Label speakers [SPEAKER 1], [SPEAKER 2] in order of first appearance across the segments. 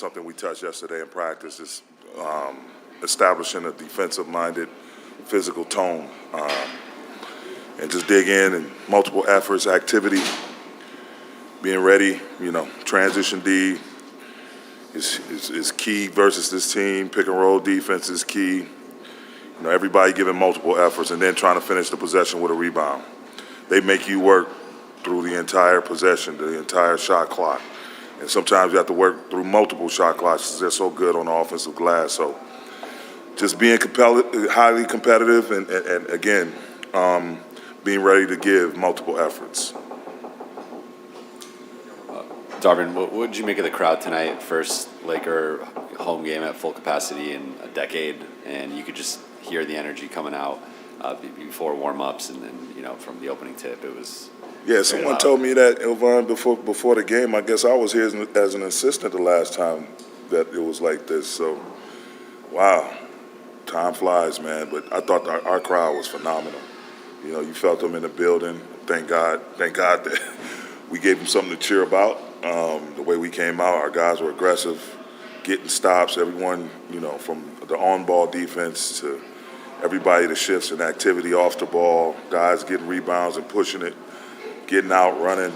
[SPEAKER 1] something we touched yesterday in practice, is establishing a defensive-minded, physical tone, and just dig in and multiple efforts, activity, being ready. Transition D is key versus this team. Pick and roll defense is key. Everybody giving multiple efforts and then trying to finish the possession with a rebound. They make you work through the entire possession, the entire shot clock. And sometimes you have to work through multiple shot clocks because they're so good on the offensive glass. So just being highly competitive and again, being ready to give multiple efforts.
[SPEAKER 2] Darvin, what did you make of the crowd tonight? First Laker home game at full capacity in a decade, and you could just hear the energy coming out before warm-ups and from the opening tip. It was
[SPEAKER 1] someone told me that, Ilvan, before the game. I guess I was here as an assistant the last time that it was like this. So, wow, time flies, man. But I thought our crowd was phenomenal. You felt them in the building. Thank God that we gave them something to cheer about. The way we came out, our guys were aggressive, getting stops. Everyone, from the on-ball defense to everybody, the shifts and activity off the ball, guys getting rebounds and pushing it, getting out, running.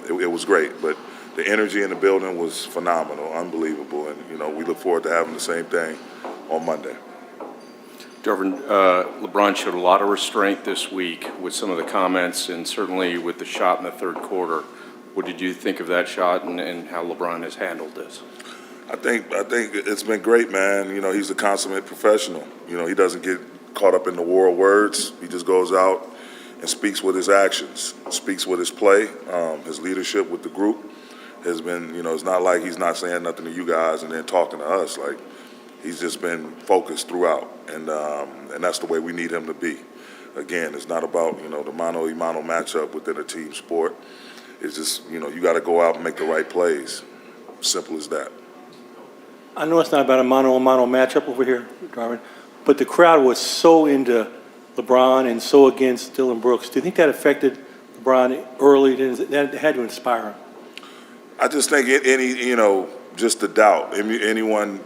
[SPEAKER 1] It was great. But the energy in the building was phenomenal, unbelievable. And, we look forward to having the same thing on Monday.
[SPEAKER 3] Darvin, LeBron showed a lot of restraint this week with some of the comments and certainly with the shot in the third quarter. What did you think of that shot and how LeBron has handled this?
[SPEAKER 1] I think it's been great, man. He's a consummate professional. He doesn't get caught up in the war of words. He just goes out and speaks with his actions, speaks with his play. His leadership with the group has been, it's not like he's not saying nothing to you guys and then talking to us. Like, he's just been focused throughout, and that's the way we need him to be. Again, it's not about, the mano-a-mano matchup within a team sport. It's just, you got to go out and make the right plays. Simple as that.
[SPEAKER 4] I know it's not about a mano-a-mano matchup over here, Darvin, but the crowd was so into LeBron and so against Dylan Brooks. Do you think that affected LeBron early? That had to inspire him? I
[SPEAKER 1] just think just the doubt. Anyone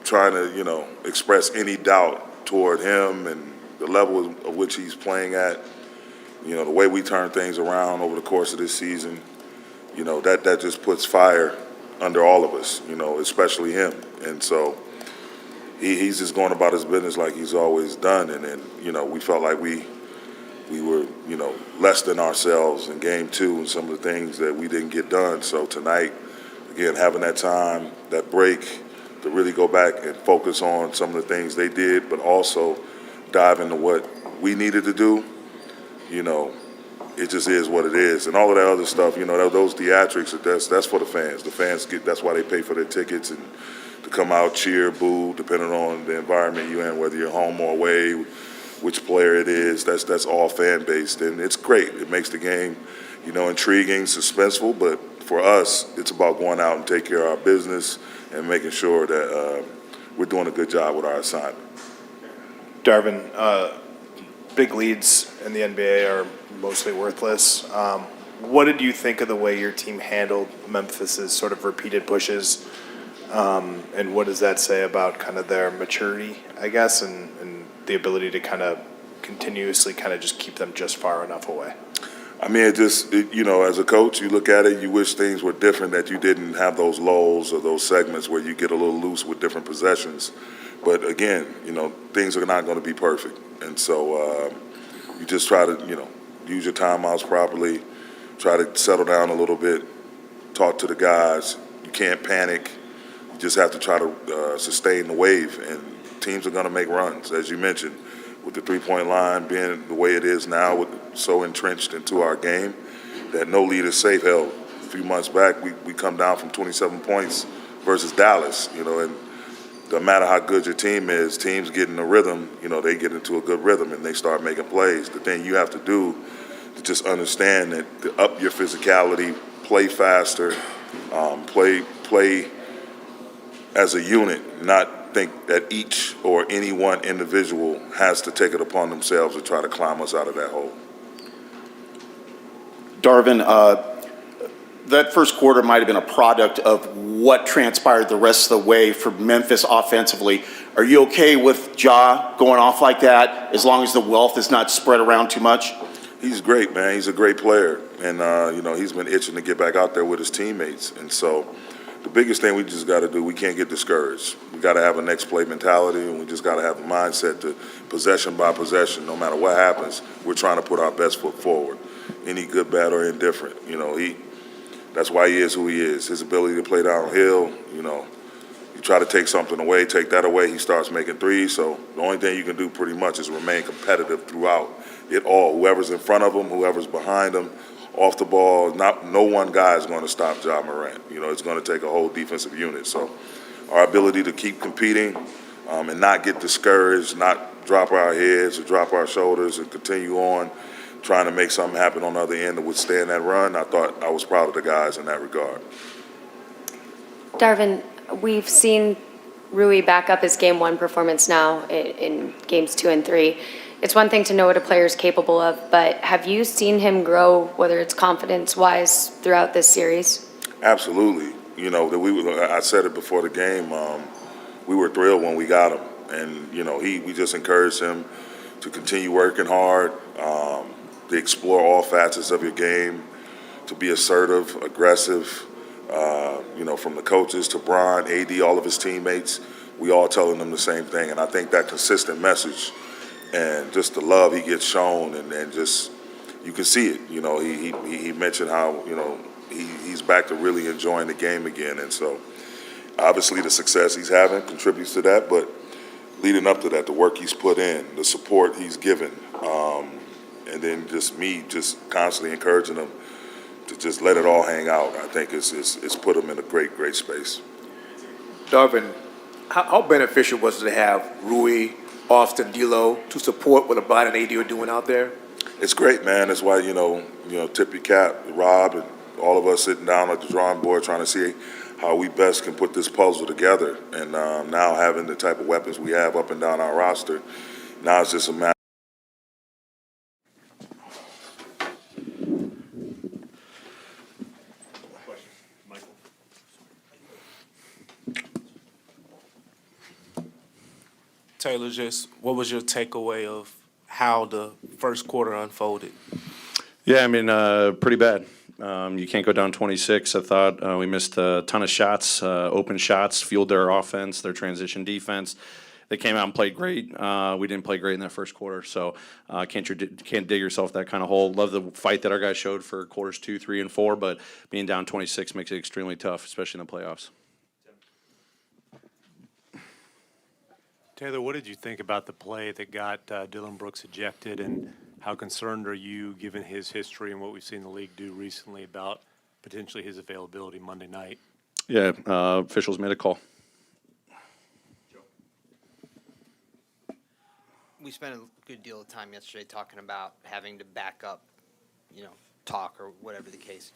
[SPEAKER 1] trying to, express any doubt toward him and the level of which he's playing at, the way we turn things around over the course of this season, that just puts fire under all of us, especially him. And so he's just going about his business like he's always done. And then, we felt like we were, less than ourselves in game two and some of the things that we didn't get done. So tonight, again, having that time, that break to really go back and focus on some of the things they did, but also dive into what we needed to do, it just is what it is. And all of that other stuff, those theatrics, that's for the fans. The fans that's why they pay for their tickets and to come out, cheer, boo, depending on the environment you're in, whether you're home or away, which player it is. That's all fan-based, and it's great. It makes the game, intriguing, suspenseful, but for us, it's about going out and take care of our business and making sure that we're doing a good job with our assignment.
[SPEAKER 5] Darvin, big leads in the NBA are mostly worthless. What did you think of the way your team handled Memphis's sort of repeated pushes? And what does that say about kind of their maturity, I guess, and the ability to kind of continuously kind of just keep them just far enough away?
[SPEAKER 1] I mean, as a coach, you look at it, you wish things were different, that you didn't have those lulls or those segments where you get a little loose with different possessions. But again, things are not going to be perfect. And so you just try to, use your timeouts properly, try to settle down a little bit, talk to the guys. You can't panic. You just have to try to sustain the wave. And teams are going to make runs, as you mentioned, with the three-point line being the way it is now, so entrenched into our game that no lead is safe. Hell, a few months back, we come down from 27 points versus Dallas, and no matter how good your team is, teams get in a rhythm, they get into a good rhythm and they start making plays. The thing you have to do to just understand that to up your physicality, play faster, play as a unit, not think that each or any one individual has to take it upon themselves to try to climb us out of that hole.
[SPEAKER 6] Darvin, that first quarter might have been a product of what transpired the rest of the way for Memphis offensively. Are you okay with Ja going off like that as long as the wealth is not spread around too much?
[SPEAKER 1] He's great, man. He's a great player. And, he's been itching to get back out there with his teammates. And so the biggest thing we just got to do, we can't get discouraged. We got to have a next play mentality, and we just got to have a mindset to possession by possession. No matter what happens, we're trying to put our best foot forward, any good, bad, or indifferent. That's why he is who he is. His ability to play downhill, you try to take something away, take that away, he starts making threes. So the only thing you can do pretty much is remain competitive throughout it all. Whoever's in front of him, whoever's behind him, off the ball, no one guy is going to stop Ja Morant. It's going to take a whole defensive unit. So our ability to keep competing and not get discouraged, not drop our heads or drop our shoulders and continue on trying to make something happen on the other end to withstand that run, I thought I was proud of the guys in that regard.
[SPEAKER 7] Darvin, we've seen Rui back up his Game 1 performance now in Games 2 and 3. It's one thing to know what a player's capable of, but have you seen him grow, whether it's confidence-wise, throughout this series?
[SPEAKER 1] Absolutely. I said it before the game. We were thrilled when we got him, and we just encouraged him to continue working hard, to explore all facets of your game, to be assertive, aggressive. From the coaches to Bron, AD, all of his teammates, we all telling them the same thing. And I think that consistent message and just the love he gets shown, and just you can see it. He mentioned how he's back to really enjoying the game again, and so obviously the success he's having contributes to that. But leading up to that, the work he's put in, the support he's given, and then just me just constantly encouraging him to just let it all hang out, I think it's put him in a great space.
[SPEAKER 8] Darvin, how beneficial was it to have Rui, Austin, D'Lo to support what LeBron and AD are doing out there?
[SPEAKER 1] It's great, man. That's why, tip your cap, Rob, and all of us sitting down at the drawing board trying to see how we best can put this puzzle together. And now having the type of weapons we have up and down our roster, now it's just a matter.
[SPEAKER 9] Taylor, just what was your takeaway of how the first quarter unfolded?
[SPEAKER 10] Yeah, pretty bad. You can't go down 26. I thought we missed a ton of shots, open shots, fueled their offense, their transition defense. They came out and played great. We didn't play great in that first quarter, so can't dig yourself that kind of hole. Love the fight that our guys showed for quarters 2, 3, and 4, but being down 26 makes it extremely tough, especially in the playoffs.
[SPEAKER 11] Taylor, what did you think about the play that got Dillon Brooks ejected, and how concerned are you, given his history and what we've seen the league do recently, about potentially his availability Monday night?
[SPEAKER 10] Yeah, officials made a call.
[SPEAKER 12] We spent a good deal of time yesterday talking about having to back up, talk or whatever the case.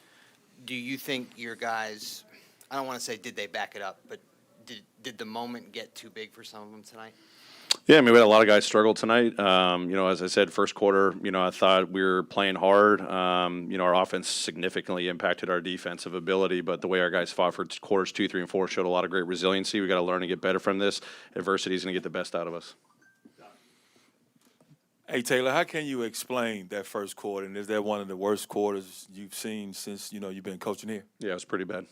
[SPEAKER 12] Do you think your guys, I don't want to say did they back it up, but did the moment get too big for some of them tonight?
[SPEAKER 10] Yeah, we had a lot of guys struggle tonight. As I said, first quarter, I thought we were playing hard. Our offense significantly impacted our defensive ability, but the way our guys fought for quarters 2, 3, and 4 showed a lot of great resiliency. We got to learn to get better from this. Adversity is going to get the best out of us.
[SPEAKER 13] Hey, Taylor, how can you explain that first quarter? And is that one of the worst quarters you've seen since, you've been coaching here?
[SPEAKER 10] Yeah, it was pretty bad.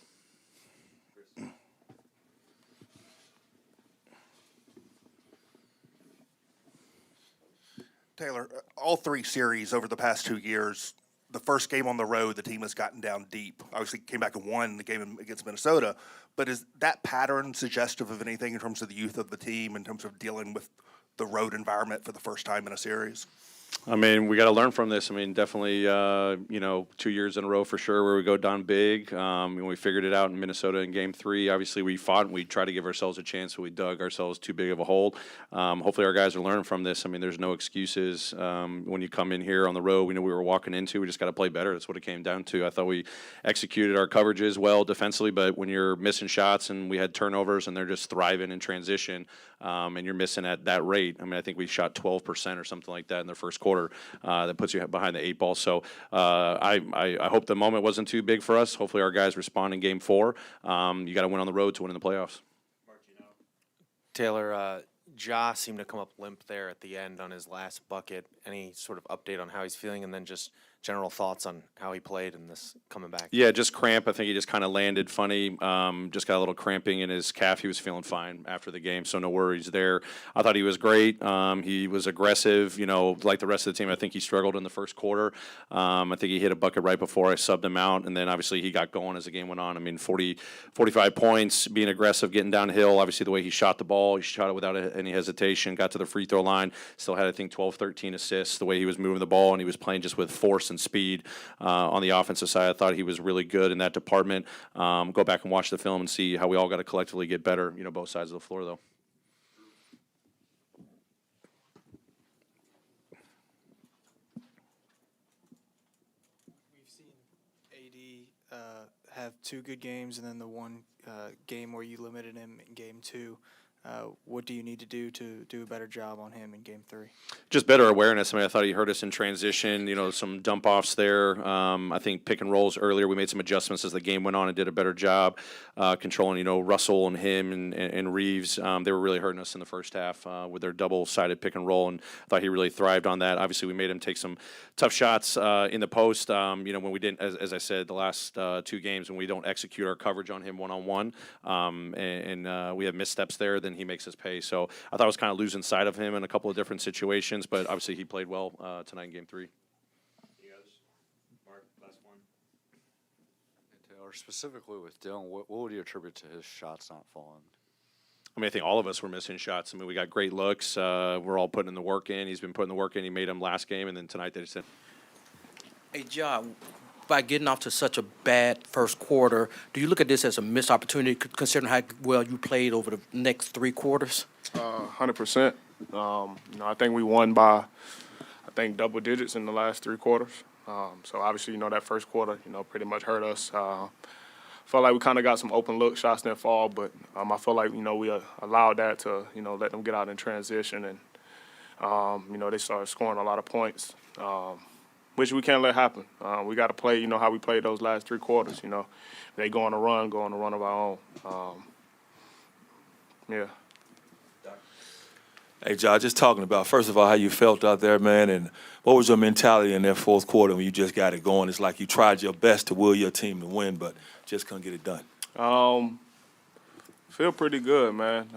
[SPEAKER 14] Taylor, all 3 series over the past 2 years, the first game on the road, the team has gotten down deep. Obviously, came back and won the game against Minnesota. But is that pattern suggestive of anything in terms of the youth of the team, in terms of dealing with the road environment for the first time in a series?
[SPEAKER 10] We got to learn from this. Definitely, 2 years in a row for sure where we go down big. We figured it out in Minnesota in Game 3. Obviously, we fought and we tried to give ourselves a chance, but we dug ourselves too big of a hole. Hopefully, our guys are learning from this. There's no excuses. When you come in here on the road, we know we were walking into. We just got to play better. That's what it came down to. I thought we executed our coverages well defensively, but when you're missing shots and we had turnovers and they're just thriving in transition, and you're missing at that rate, I think we shot 12% or something like that in their first first quarter that puts you behind the 8 ball. So I hope the moment wasn't too big for us. Hopefully our guys respond in Game 4. You got to win on the road to win in the playoffs.
[SPEAKER 15] Taylor, Ja seemed to come up limp there at the end on his last bucket. Any sort of update on how he's feeling, and then just general thoughts on how he played in this coming back?
[SPEAKER 10] Yeah, just cramp. I think he just kind of landed funny. Just got a little cramping in his calf. He was feeling fine after the game, so no worries there. I thought he was great. He was aggressive, like the rest of the team. I think he struggled in the first quarter. I think he hit a bucket right before I subbed him out, and then obviously he got going as the game went on. I mean, 45 points, being aggressive, getting downhill. Obviously the way he shot the ball, he shot it without any hesitation, got to the free throw line, still had, I think, 12, 13 assists. The way he was moving the ball, and he was playing just with force and speed on the offensive side. I thought he was really good in that department. Go back and watch the film and see how we all got to collectively get better, both sides of the floor, though.
[SPEAKER 16] We've seen AD have 2 good games and then the one game where you limited him in Game 2. What do you need to do a better job on him in Game 3?
[SPEAKER 10] Just better awareness. I mean, I thought he hurt us in transition, some dump offs there. I think pick and rolls earlier. We made some adjustments as the game went on and did a better job controlling, Russell and him and Reeves. They were really hurting us in the first half with their double-sided pick and roll, and I thought he really thrived on that. Obviously, we made him take some tough shots in the post, when we didn't, as I said, the last 2 games, when we don't execute our coverage on him one-on-one, and we have missteps there, then he makes us pay. So I thought I was kind of losing sight of him in a couple of different situations, but obviously he played well tonight in Game 3.
[SPEAKER 17] Any others? Mark, last one. Taylor, specifically with Dylan, what would you attribute to his shots not falling?
[SPEAKER 10] I mean, I think all of us were missing shots. I mean, we got great looks. We're all putting the work in. He's been putting the work in. He made them last game, and then tonight they just said.
[SPEAKER 18] Hey, John, by getting off to such a bad first quarter, do you look at this as a missed opportunity, considering how well you played over the next 3 quarters?
[SPEAKER 19] 100%. I think we won by, double digits in the last 3 quarters. So obviously, that first quarter, pretty much hurt us. Felt like we kind of got some open look shots that fall, but I feel like, we allowed that to, let them get out in transition, and, they started scoring a lot of points. Which we can't let happen. We got to play, how we played those last 3 quarters. They go on a run of our own. Yeah.
[SPEAKER 13] Hey, Josh, just talking about, first of all, how you felt out there, man, and what was your mentality in that fourth quarter when you just got it going? It's like you tried your best to will your team to win, but just couldn't get it done.
[SPEAKER 19] Feel pretty good, man.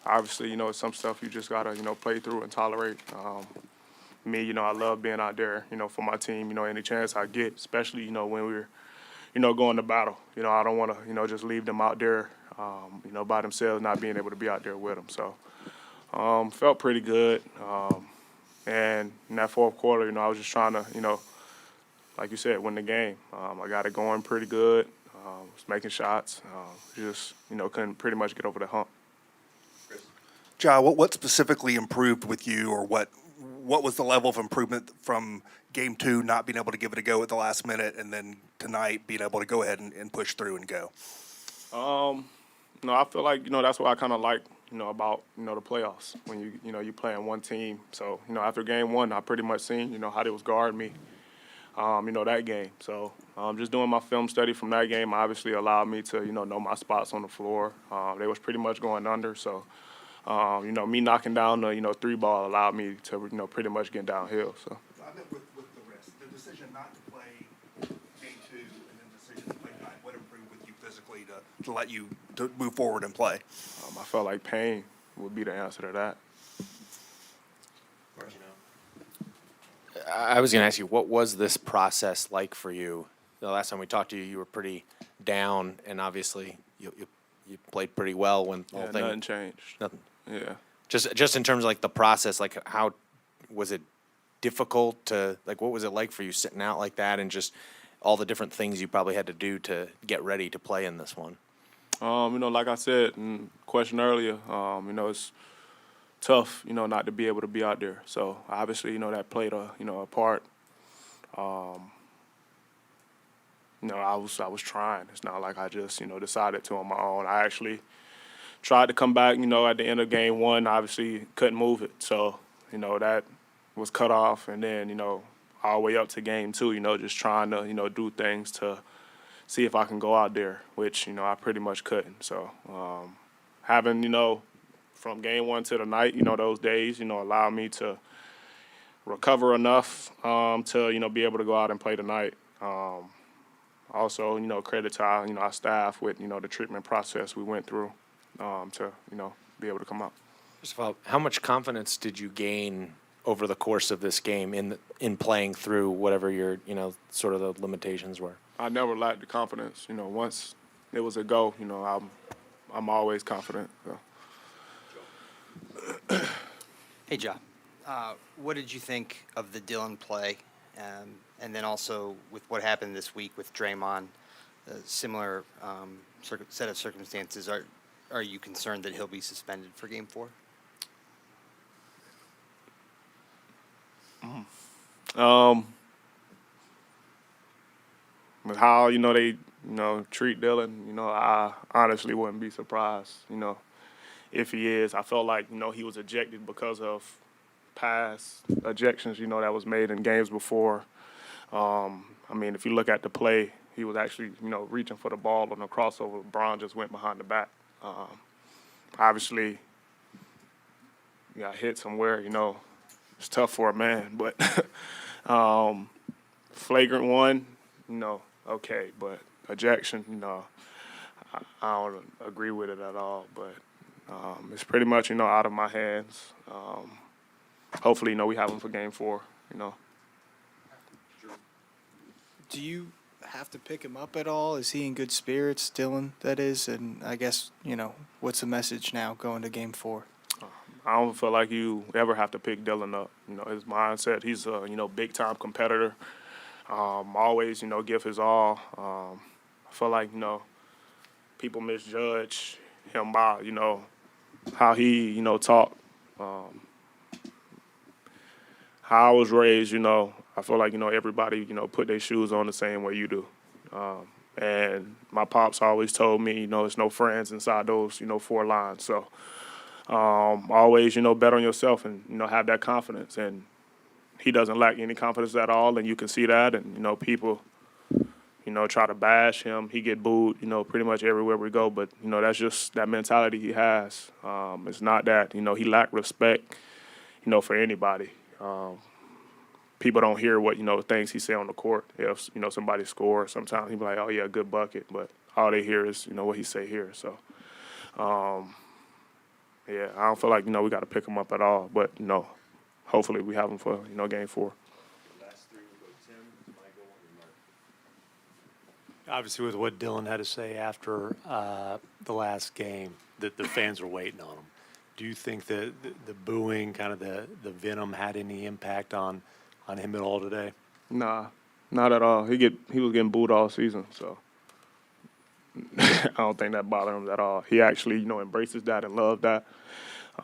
[SPEAKER 19] Obviously, some stuff you just got to, play through and tolerate. Me, I love being out there, for my team, any chance I get, especially, when we're, going to battle. I don't want to, just leave them out there, by themselves, not being able to be out there with them. So, felt pretty good. And in that fourth quarter, I was just trying to, like you said, win the game. I got it going pretty good. Was making shots. Just, couldn't pretty much get over the hump.
[SPEAKER 14] Ja, what specifically improved with you, or what was the level of improvement from Game 2, not being able to give it a go at the last minute, and then tonight being able to go ahead and push through and go?
[SPEAKER 19] I feel like, that's what I kind of like, about, the playoffs, when you playing one team. So, after Game 1, I pretty much seen, how they was guarding me, that game. So, just doing my film study from that game obviously allowed me to, know my spots on the floor. They was pretty much going under, so. Me knocking down the 3 ball allowed me to, pretty much get downhill. So.
[SPEAKER 14] I meant with the rest, the decision not to play Game 2 and then the decision to play tonight, what improved with you physically to let you to move forward and play?
[SPEAKER 19] I felt like pain would be the answer to that.
[SPEAKER 15] I was going to ask you, what was this process like for you? The last time we talked to you, you were pretty down, and obviously you played pretty well when the whole thing.
[SPEAKER 19] Nothing changed.
[SPEAKER 15] Nothing.
[SPEAKER 19] Yeah.
[SPEAKER 15] Just in terms of like the process, like how was it difficult to, like, what was it like for you sitting out like that, and just all the different things you probably had to do to get ready to play in this one?
[SPEAKER 19] Like I said in the question earlier, it's tough, not to be able to be out there. So obviously, that played a part. I was trying. It's not like I just, decided to on my own. I actually tried to come back, at the end of Game 1. Obviously, couldn't move it. So, that was cut off, and then, all the way up to game 2, just trying to, do things to see if I can go out there, which, I pretty much couldn't. So having, from game 1 to the night, those days, allowed me to recover enough to, be able to go out and play tonight. Also, credit to our staff with, the treatment process we went through to, be able to come out.
[SPEAKER 15] First of all, how much confidence did you gain over the course of this game in playing through whatever your, sort of the limitations were?
[SPEAKER 19] I never lacked the confidence. Once it was a go, I'm always confident. So.
[SPEAKER 12] Hey, Ja. What did you think of the Dillon play? And then also with what happened this week with Draymond, a similar set of circumstances, are you concerned that he'll be suspended for Game 4?
[SPEAKER 19] With how, they, treat Dillon, I honestly wouldn't be surprised, if he is. I felt like, he was ejected because of past ejections, that was made in games before. If you look at the play, he was actually, reaching for the ball on the crossover. LeBron just went behind the back. Obviously, he got hit somewhere, it's tough for a man. But flagrant one, okay. But ejection, I don't agree with it at all. But it's pretty much, out of my hands. Hopefully, we have him for Game 4,
[SPEAKER 16] Do you have to pick him up at all? Is he in good spirits, Dillon, that is? And I guess, what's the message now going to Game 4?
[SPEAKER 19] I don't feel like you ever have to pick Dillon up. His mindset, he's a, big-time competitor. Always, give his all. I feel like, people misjudge him by, how he, talk. How I was raised, I feel like, everybody, put their shoes on the same way you do. And my pops always told me, there's no friends inside those, 4 lines. So always, bet on yourself and, have that confidence. And he doesn't lack any confidence at all, and you can see that. And, people, try to bash him. He get booed, pretty much everywhere we go. But, that's just that mentality he has. It's not that, he lack respect, for anybody. People don't hear what, things he say on the court. If, somebody scores, sometimes he be like, oh, yeah, good bucket. But all they hear is, what he say here. So, yeah, I don't feel like, we got to pick him up at all. But, hopefully we have him for, Game 4.
[SPEAKER 11] Obviously, with what Dillon had to say after the last game, that the fans were waiting on him. Do you think that the booing, kind of the venom, had any impact on him at all today?
[SPEAKER 19] Nah, not at all. He was getting booed all season, so I don't think that bothered him at all. He actually, embraces that and loves that.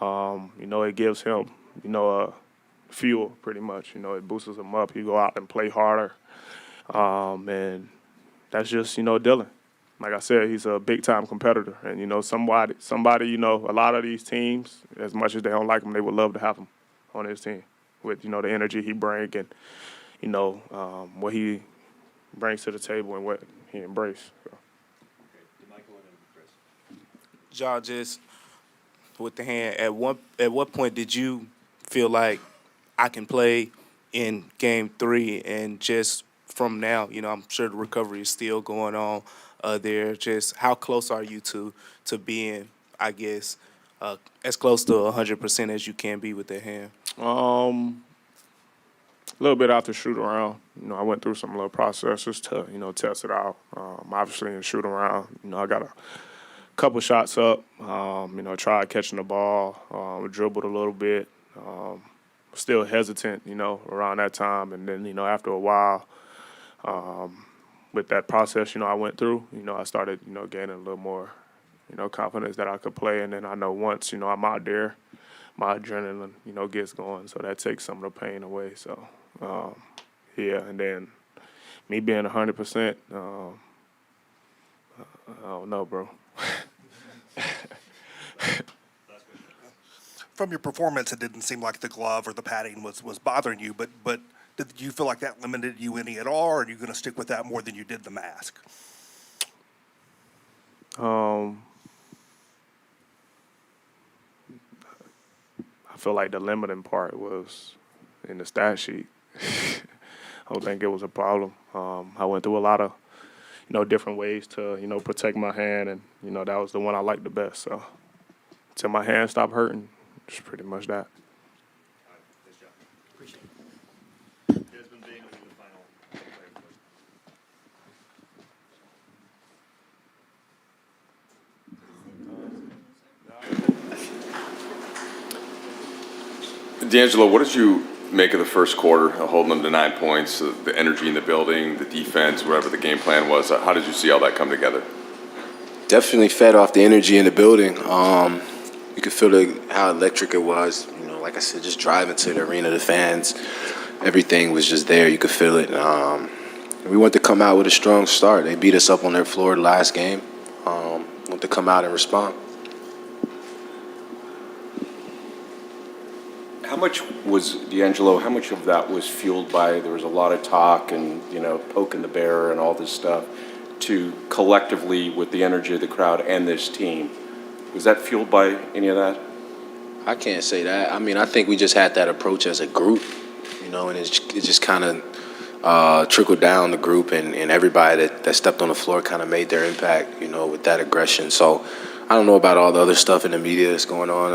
[SPEAKER 19] It gives him, fuel pretty much. It boosts him up. He go out and play harder, and that's just, Dillon. Like I said, he's a big-time competitor. And, somebody, a lot of these teams, as much as they don't like him, they would love to have him on his team with, the energy he brings and, what he brings to the table and what he embraces. So.
[SPEAKER 9] Ja, just with the hand, at what point did you feel like I can play in Game 3? And just from now, I'm sure the recovery is still going on there. Just how close are you to being, I guess, as close to 100% as you can be with that hand?
[SPEAKER 19] A little bit after shoot around. I went through some little processes to, test it out. Obviously in shoot around, I got a couple shots up, tried catching the ball, dribbled a little bit, still hesitant, around that time. And then, after a while, with that process, I went through, I started, gaining a little more, confidence that I could play. And then I know once, I'm out there, my adrenaline, gets going. So that takes some of the pain away. So, yeah. And then me being 100%, I don't know, bro.
[SPEAKER 14] from your performance, it didn't seem like the glove or the padding was bothering you, but did you feel like that limited you any at all, or are you going to stick with that more than you did the mask?
[SPEAKER 19] I feel like the limiting part was in the stat sheet. I don't think it was a problem. I went through a lot of, different ways to, protect my hand, and, that was the one I liked the best. So until my hand stopped hurting, it's pretty much that.
[SPEAKER 3] D'Angelo, what did you make of the first quarter, holding them to 9 points, the energy in the building, the defense, whatever the game plan was? How did you see all that come together?
[SPEAKER 20] Definitely fed off the energy in the building. You could feel how electric it was. Like I said, just driving to the arena, the fans, everything was just there. You could feel it. We wanted to come out with a strong start. They beat us up on their floor the last game. Want to come out and respond.
[SPEAKER 3] How much was, D'Angelo, how much of that was fueled by, there was a lot of talk and, poking the bear and all this stuff, to collectively with the energy of the crowd and this team? Was that fueled by any of that?
[SPEAKER 20] I can't say that. I mean, I think we just had that approach as a group, and it just kind of trickled down the group, and everybody that stepped on the floor kind of made their impact, with that aggression. So I don't know about all the other stuff in the media that's going on.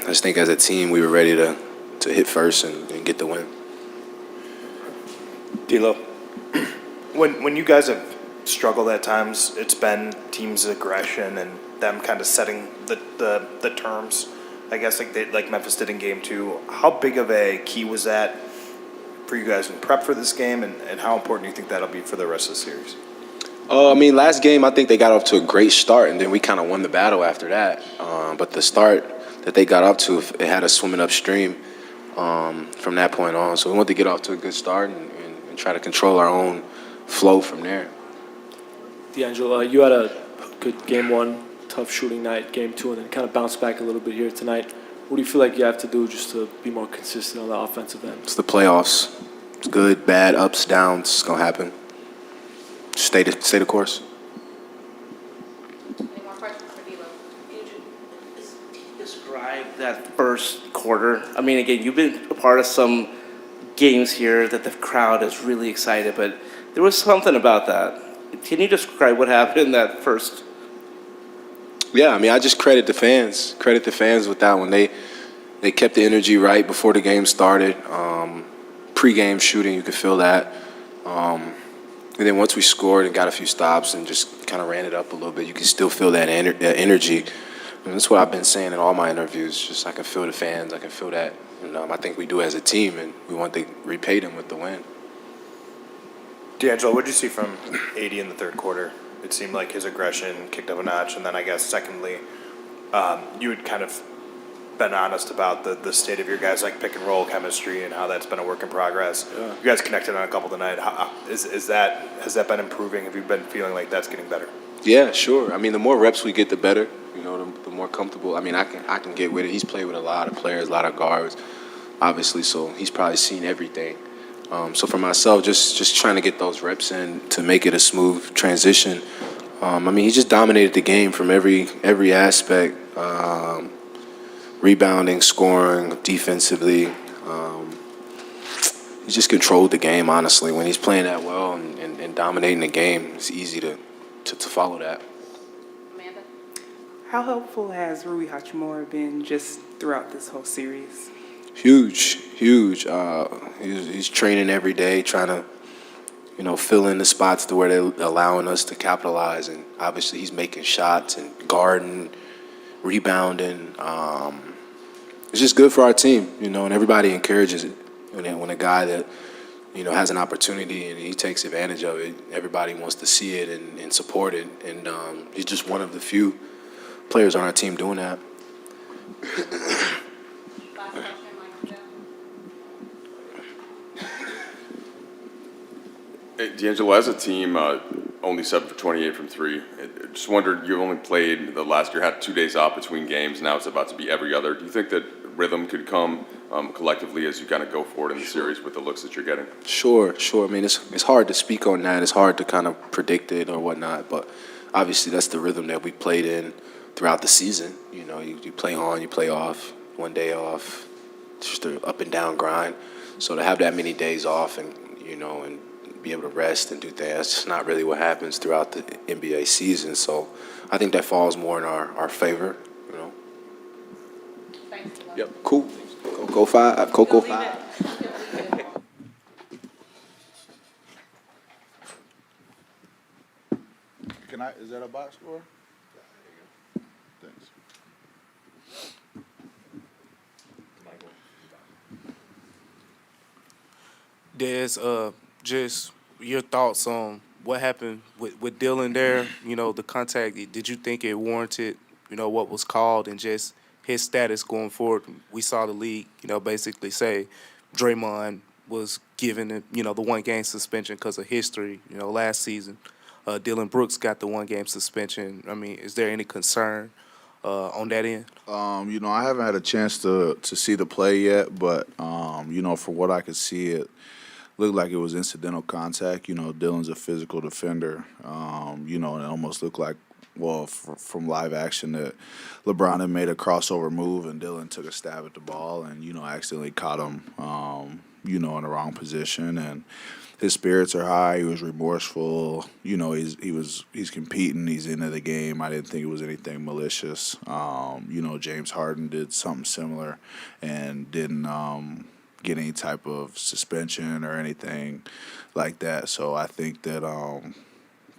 [SPEAKER 20] I just think as a team we were ready to hit first and get the win.
[SPEAKER 5] D'Lo, when you guys have struggled at times, it's been teams' aggression and them kind of setting the terms, I guess, like Memphis did in Game 2. How big of a key was that for you guys in prep for this game, and how important do you think that'll be for the rest of the series?
[SPEAKER 20] Last game I think they got off to a great start, and then we kind of won the battle after that. But the start that they got up to, it had us swimming upstream from that point on. So we wanted to get off to a good start and try to control our own flow from there.
[SPEAKER 21] D'Angelo, you had a good Game 1, tough shooting night, Game 2, and then kind of bounced back a little bit here tonight. What do you feel like you have to do just to be more consistent on the offensive end?
[SPEAKER 20] It's the playoffs. It's good, bad, ups, downs. It's going to happen. Just stay the course.
[SPEAKER 22] Any more questions for D'Lo? Describe that first quarter. I mean, again, you've been a part of some games here that the crowd is really excited, but there was something about that. Can you describe what happened in that first?
[SPEAKER 20] Yeah, I just credit the fans. Credit the fans with that one. They kept the energy right before the game started. Pre-game shooting, you could feel that. And then once we scored and got a few stops and just kind of ran it up a little bit, you can still feel that energy. And that's what I've been saying in all my interviews. Just I can feel the fans. I can feel that. And I think we do as a team, and we want to repay them with the win.
[SPEAKER 5] D'Angelo, what did you see from AD in the third quarter? It seemed like his aggression kicked up a notch, and then I guess secondly, you had kind of been honest about the state of your guys' pick and roll chemistry and how that's been a work in progress. Yeah. You guys connected on a couple tonight. Has that been improving? Have you been feeling like that's getting better?
[SPEAKER 20] Yeah, sure. The more reps we get, the better. The more comfortable. I can get with it. He's played with a lot of players, a lot of guards, obviously. So he's probably seen everything. So for myself, just trying to get those reps in to make it a smooth transition. He just dominated the game from every aspect. Rebounding, scoring, defensively. He just controlled the game, honestly. When he's playing that well and dominating the game, it's easy to follow that.
[SPEAKER 22] Amanda?
[SPEAKER 23] How helpful has Rui Hachimura been just throughout this whole series?
[SPEAKER 20] Huge. He's training every day, trying to, fill in the spots to where they're allowing us to capitalize. And obviously he's making shots and guarding, rebounding. It's just good for our team, and everybody encourages it. When a guy that, has an opportunity and he takes advantage of it, everybody wants to see it and support it. And he's just one of the few players on our team doing that.
[SPEAKER 3] Hey, D'Angelo, as a team, only 7 for 28 from three. Just wondered, you only played the last year, had 2 days off between games. Now it's about to be every other. Do you think that rhythm could come collectively as you kind of go forward in the series with the looks that you're getting?
[SPEAKER 20] Sure. I mean, it's hard to speak on that. It's hard to kind of predict it or whatnot, but obviously that's the rhythm that we played in throughout the season. You know, you play on, you play off, one day off, just an up and down grind. So to have that many days off and, you know, and be able to rest and do things, that's just not really what happens throughout the NBA season. So I think that falls more in our favor, you know.
[SPEAKER 7] Thanks.
[SPEAKER 20] Yep, cool. Go 5, Coco 5.
[SPEAKER 2] Is that a box score? Thanks.
[SPEAKER 9] Des, just your thoughts on what happened with Dylan there, you know, the contact. Did you think it warranted, you know, what was called and just his status going forward? We saw the league, you know, basically say Draymond was given, you know, the 1-game suspension because of history, you know, last season. Dylan Brooks got the 1-game suspension. I mean, is there any concern on that end?
[SPEAKER 2] You know, I haven't had a chance to see the play yet, but you know, from what I could see, it looked like it was incidental contact. You know, Dylan's a physical defender. You know, and it almost looked like, well, from live action, that LeBron had made a crossover move and Dylan took a stab at the ball and, you know, accidentally caught him, you know, in the wrong position. And his spirits are high. He was remorseful. You know, he's competing. He's into the game. I didn't think it was anything malicious. You know, James Harden did something similar and didn't get any type of suspension or anything like that. So I think that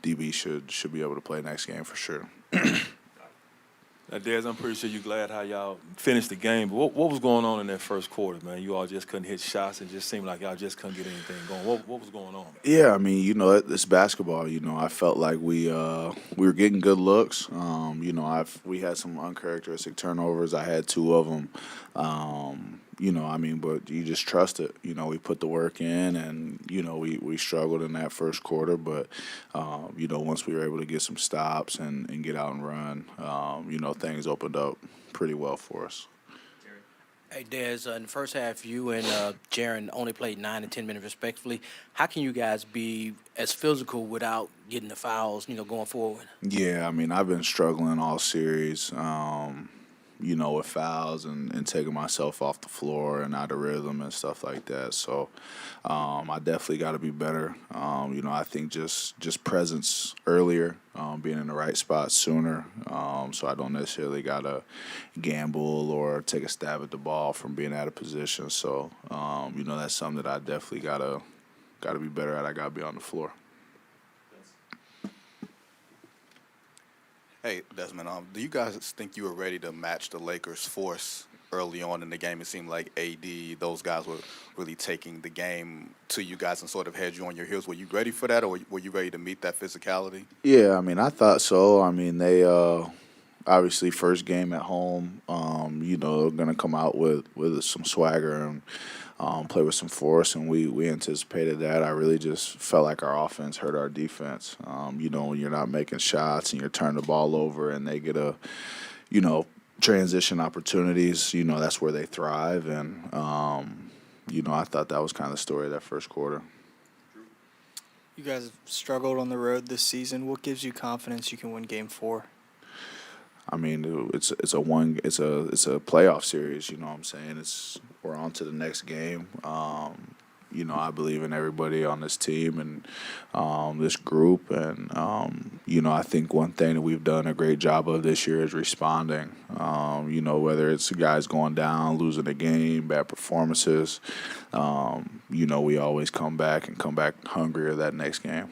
[SPEAKER 2] DB should be able to play next game for sure.
[SPEAKER 13] Des, I'm pretty sure you're glad how y'all finished the game. But what was going on in that first quarter, man? You all just couldn't hit shots and just seemed like y'all just couldn't get anything going. What was going on?
[SPEAKER 2] Yeah, I mean, you know, it's basketball. You know, I felt like we were getting good looks. You know, we had some uncharacteristic turnovers. I had 2 of them. You know, I mean, but you just trust it. You know, we put the work in, and you know, we struggled in that first quarter, but you know, once we were able to get some stops and get out and run, you know, things opened up pretty well for us.
[SPEAKER 18] Hey, Des, in the first half, you and Jaren only played 9 and 10 minutes respectively. How can you guys be as physical without getting the fouls, you know, going forward?
[SPEAKER 2] Yeah, I mean, I've been struggling all series, you know, with fouls and taking myself off the floor and out of rhythm and stuff like that. So I definitely got to be better. You know, I think just presence earlier, being in the right spot sooner, so I don't necessarily got to gamble or take a stab at the ball from being out of position. So, you know, that's something that I definitely got to be better at. I got to be on the floor.
[SPEAKER 4] Hey, Desmond, do you guys think you were ready to match the Lakers' force early on in the game? It seemed like AD, those guys were really taking the game to you guys and sort of had you on your heels. Were you ready for that, or were you ready to meet that physicality?
[SPEAKER 2] Yeah, I mean, I thought so. I mean, they obviously first game at home, you know, they're going to come out with some swagger and play with some force, and we anticipated that. I really just felt like our offense hurt our defense. You know, when you're not making shots and you're turning the ball over and they get you know, transition opportunities, you know, that's where they thrive. And, you know, I thought that was kind of the story of that first quarter.
[SPEAKER 16] You guys have struggled on the road this season. What gives you confidence you can win Game 4?
[SPEAKER 2] I mean, it's a playoff series. You know what I'm saying? We're on to the next game. You know, I believe in everybody on this team and this group, and you know, I think one thing that we've done a great job of this year is responding. You know, whether it's guys going down, losing a game, bad performances, you know, we always come back hungrier that next game.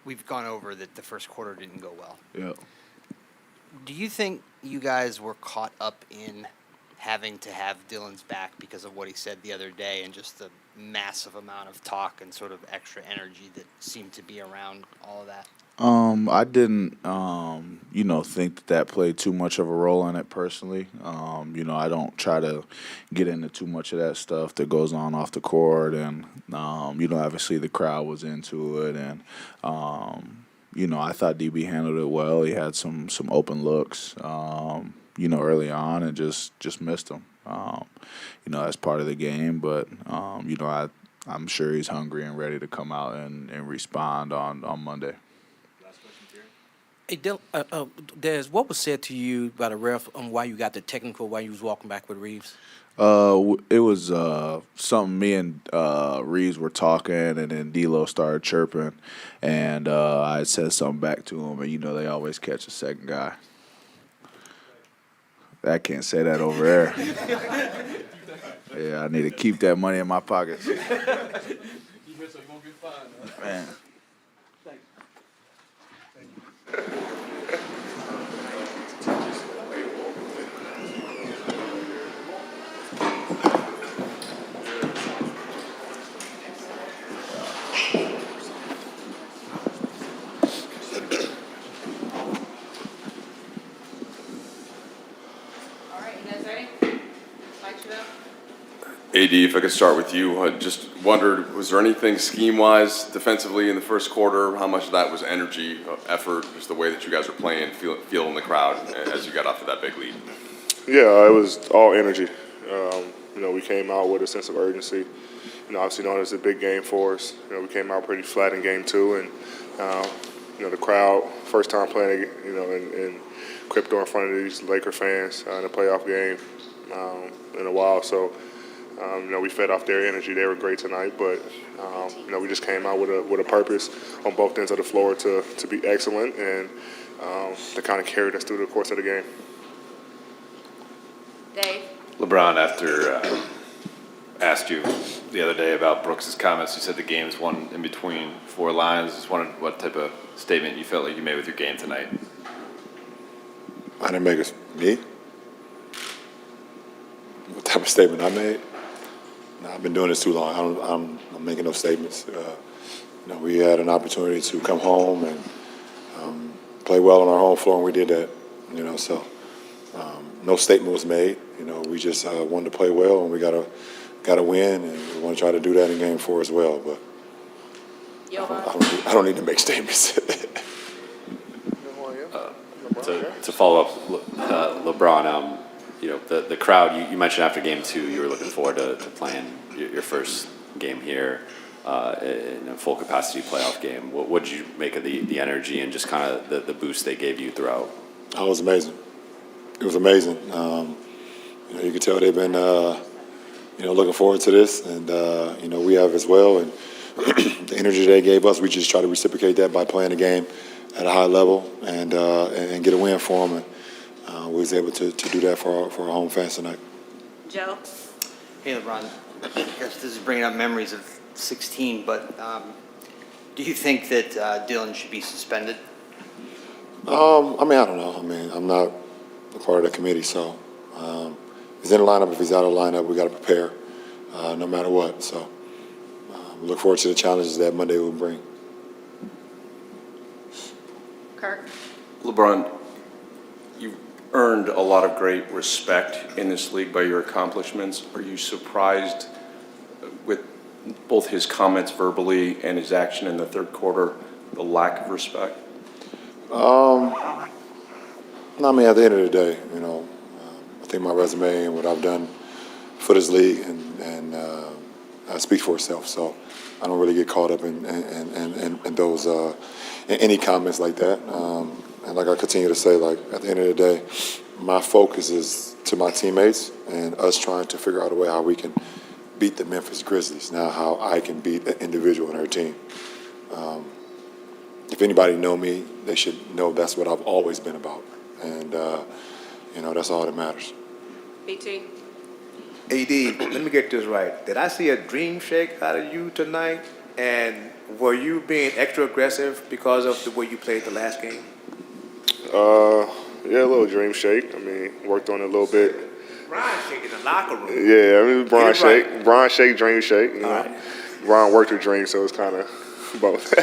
[SPEAKER 12] We've gone over that the first quarter didn't go well.
[SPEAKER 2] Yeah.
[SPEAKER 12] Do you think you guys were caught up in having to have Dylan's back because of what he said the other day and just the massive amount of talk and sort of extra energy that seemed to be around all of that?
[SPEAKER 2] I didn't, you know, think that played too much of a role in it personally. You know, I don't try to get into too much of that stuff that goes on off the court. And, you know, obviously the crowd was into it. And, I thought DB handled it well. He had some open looks, early on, and just missed them. That's part of the game, but I'm sure he's hungry and ready to come out and respond on Monday.
[SPEAKER 18] Hey, Des, what was said to you by the ref on why you got the technical while you was walking back with Reeves?
[SPEAKER 2] It was something me and Reeves were talking, and then D'Lo started chirping, and I said something back to him, and they always catch a second guy. I can't say that over there. Yeah, I need to keep that money in my pockets. Man.
[SPEAKER 3] AD, if I could start with you, I just wondered, was there anything scheme-wise defensively in the first quarter? How much of that was energy, effort, just the way that you guys were playing, feeling the crowd as you got off to that big lead?
[SPEAKER 19] Yeah, it was all energy. We came out with a sense of urgency. Obviously knowing it's a big game for us. We came out pretty flat in game 2, and the crowd, first time playing, in crypto in front of these Laker fans in a playoff game in a while. So, we fed off their energy. They were great tonight, but we just came out with a purpose on both ends of the floor to be excellent and to kind of carry us through the course of the game.
[SPEAKER 7] Dave?
[SPEAKER 1] LeBron, after asked you the other day about Brooks' comments, you said the game's won in between 4 lines. Just wondered what type of statement you felt like you made with your game tonight.
[SPEAKER 6] I didn't make me? What type of statement I made? No, I've been doing this too long. I'm making no statements. We had an opportunity to come home and play well on our home floor, and we did that. So no statement was made. We just wanted to play well, and we got to win, and we want to try to do that in game 4 as well. But I don't need to make statements.
[SPEAKER 1] To follow up, LeBron, the crowd, you mentioned after game 2 you were looking forward to playing your first game here in a full capacity playoff game. What did you make of the energy and just kind of the boost they gave you throughout?
[SPEAKER 6] Oh, it was amazing. It was amazing. You could tell they've been, looking forward to this, and we have as well. And the energy they gave us, we just try to reciprocate that by playing the game at a high level and get a win for them. And we was able to do that for our home fans tonight.
[SPEAKER 7] Joe?
[SPEAKER 12] Hey, LeBron. I guess this is bringing up memories of 16, but do you think that Dillon should be suspended?
[SPEAKER 6] I don't know. I'm not a part of the committee, so he's in the lineup. If he's out of the lineup, we got to prepare no matter what. So we look forward to the challenges that Monday will bring.
[SPEAKER 7] Kirk?
[SPEAKER 3] LeBron, you've earned a lot of great respect in this league by your accomplishments. Are you surprised with both his comments verbally and his action in the third quarter, the lack of respect?
[SPEAKER 6] At the end of the day, I think my resume and what I've done for this league and speaks for itself. So I don't really get caught up in those in any comments like that. And like I continue to say, at the end of the day, my focus is to my teammates and us trying to figure out a way how we can beat the Memphis Grizzlies. Now, how I can beat an individual in her team. If anybody know me, they should know that's what I've always been about. And, that's all that matters.
[SPEAKER 7] BT?
[SPEAKER 8] AD, let me get this right. Did I see a dream shake out of you tonight? And were you being extra aggressive because of the way you played the last game?
[SPEAKER 19] Yeah, a little dream shake. Worked on it a little bit.
[SPEAKER 8] Brian shake in the locker room.
[SPEAKER 19] Yeah, Brian shake.
[SPEAKER 8] Right.
[SPEAKER 19] Brian shake, dream shake. Brian worked her dream, so it's kind of both.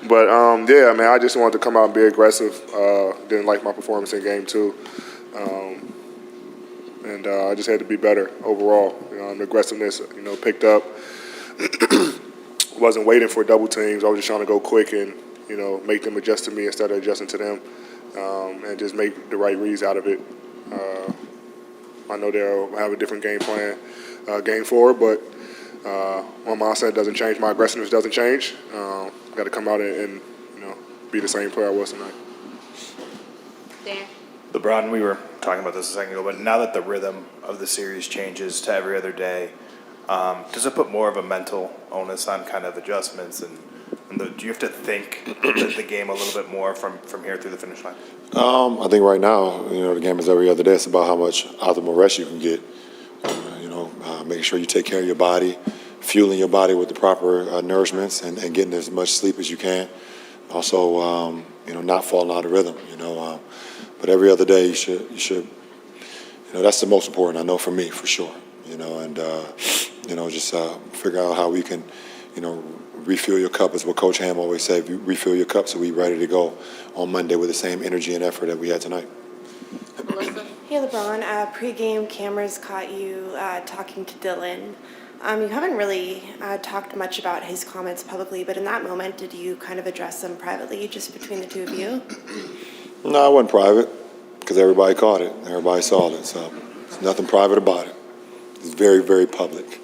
[SPEAKER 19] But, I just wanted to come out and be aggressive. Didn't like my performance in game 2. And I just had to be better overall. The aggressiveness, picked up. Wasn't waiting for double teams. I was just trying to go quick and,
[SPEAKER 10] make them adjust to me instead of adjusting to them, and just make the right reads out of it. I know they'll have a different game plan game forward, but my mindset doesn't change. My aggressiveness doesn't change. Got to come out and be the same player I was tonight.
[SPEAKER 7] Dan?
[SPEAKER 5] LeBron, we were talking about this a second ago, but now that the rhythm of the series changes to every other day, does it put more of a mental onus on kind of adjustments? And do you have to think the game a little bit more from here through the finish line?
[SPEAKER 6] I think right now, the game is every other day. It's about how much optimal rest you can get. Making sure you take care of your body, fueling your body with the proper nourishments, and getting as much sleep as you can. Also, not falling out of rhythm. But every other day you should. That's the most important. I know for me, for sure. Just figure out how we can, refill your cup is what Coach Ham always said. Refill your cup so we're ready to go on Monday with the same energy and effort that we had tonight.
[SPEAKER 15] Hey LeBron, pregame cameras caught you talking to Dylan. You haven't really talked much about his comments publicly, but in that moment, did you kind of address them privately, just between the two of you?
[SPEAKER 6] No, it wasn't private because everybody caught it. Everybody saw it. So there's nothing private about it. It's very, very public.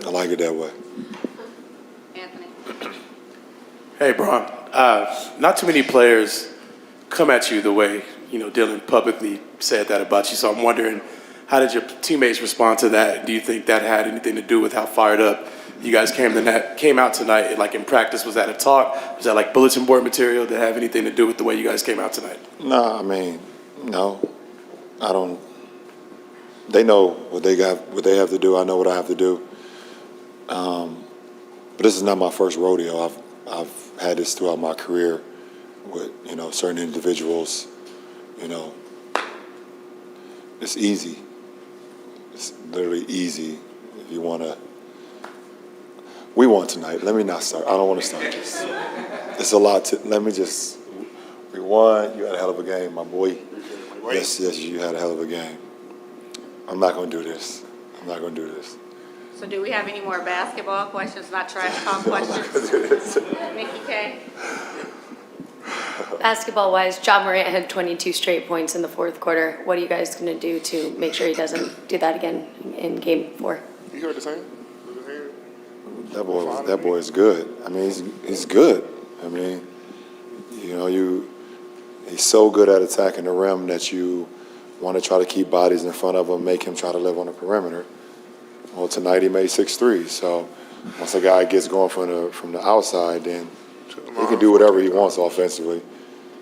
[SPEAKER 6] I like it that way.
[SPEAKER 17] Hey, Bron. Not too many players come at you the way, Dylan publicly said that about you. So I'm wondering, how did your teammates respond to that? Do you think that had anything to do with how fired up you guys came out tonight? Like in practice, was that a talk? Was that like bulletin board material? Did it have anything to do with the way you guys came out tonight?
[SPEAKER 6] No, no. I don't. They know what they have to do. I know what I have to do. But this is not my first rodeo. I've had this throughout my career with certain individuals. It's easy. It's literally easy if you want to. We won tonight. Let me not start. I don't want to start this. It's a lot to. Let me just. We won. You had a hell of a game, my boy. Yes, you had a hell of a game. I'm not going to do this.
[SPEAKER 24] So do we have any more basketball questions, not trash talk questions? Nikki K?
[SPEAKER 7] Basketball-wise, Ja Morant had 22 straight points in the fourth quarter. What are you guys going to do to make sure he doesn't do that again in Game 4?
[SPEAKER 10] You heard the same?
[SPEAKER 6] That boy is good. I mean, he's good. I mean, he's so good at attacking the rim that you want to try to keep bodies in front of him, make him try to live on the perimeter. Well, tonight he made 6 threes. So once a guy gets going from the outside, then he can do whatever he wants offensively.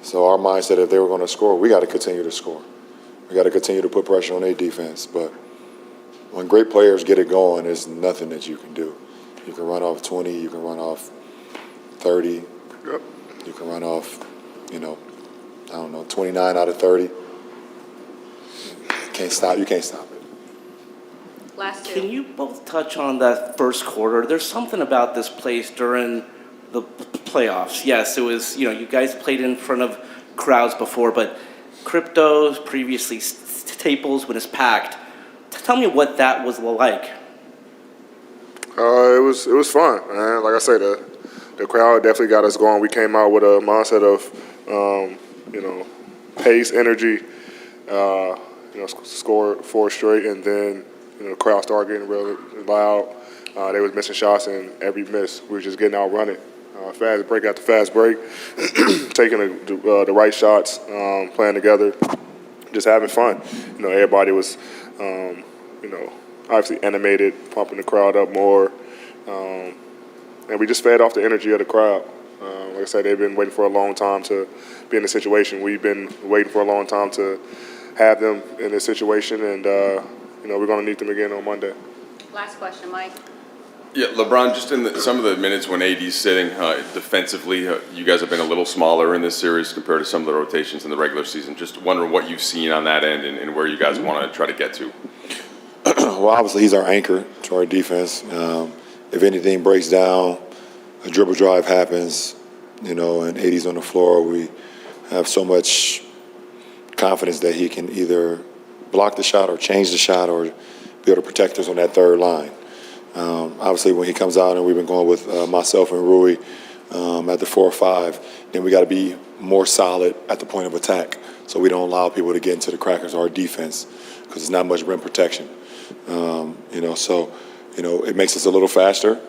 [SPEAKER 6] So our mindset, if they were going to score, we got to continue to score. We got to continue to put pressure on their defense. But when great players get it going, there's nothing that you can do. You can run off 20, you can run off 30, you can run off, 29 out of 30. You can't stop it.
[SPEAKER 24] Last two.
[SPEAKER 22] Can you both touch on that first quarter? There's something about this place during the playoffs. Yes, it was, you guys played in front of crowds before, but Crypto's, previously Staples, when it's packed. Tell me what that was like.
[SPEAKER 10] It was fun, man. Like I said, the crowd definitely got us going. We came out with a mindset of, pace, energy, scored 4 straight, and then, the crowd started getting really loud. They was missing shots, and every miss, we were just getting out running. Fast break after fast break, taking the right shots, playing together, just having fun. Everybody was, obviously animated, pumping the crowd up more, and we just fed off the energy of the crowd. Like I said, they've been waiting for a long time to be in this situation. We've been waiting for a long time to have them in this situation, and we're going to need them again on Monday.
[SPEAKER 24] Last question, Mike.
[SPEAKER 3] Yeah, LeBron, just in some of the minutes when AD's sitting defensively, you guys have been a little smaller in this series compared to some of the rotations in the regular season. Just wondering what you've seen on that end and where you guys want to try to get to.
[SPEAKER 6] Well, obviously he's our anchor to our defense. If anything breaks down, a dribble drive happens, and AD's on the floor, we have so much confidence that he can either block the shot or change the shot or be able to protect us on that third line. Obviously, when he comes out, and we've been going with myself and Rui, at the 4 or 5, then we got to be more solid at the point of attack, so we don't allow people to get into the crackers or our defense, because there's not much rim protection. It makes us a little faster.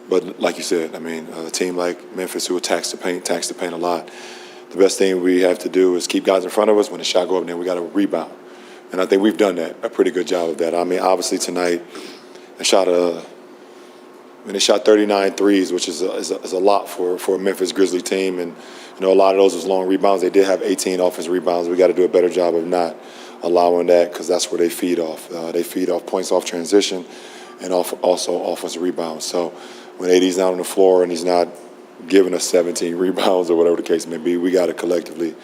[SPEAKER 6] But like you said, I mean, a team like Memphis who attacks the paint a lot. The best thing we have to do is keep guys in front of us. When the shot go up, then we got to rebound. And I think we've done that, a pretty good job of that. I mean, obviously tonight, they shot 39 threes, which is a lot for a Memphis Grizzlies team. And, a lot of those was long rebounds. They did have 18 offensive rebounds. We got to do a better job of not allowing that, because that's where they feed off. They feed off points off transition and also offensive rebounds. So when AD's down on the floor and he's not giving us 17 rebounds or whatever the case may be, we got to collectively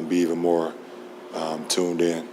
[SPEAKER 6] be even more tuned in.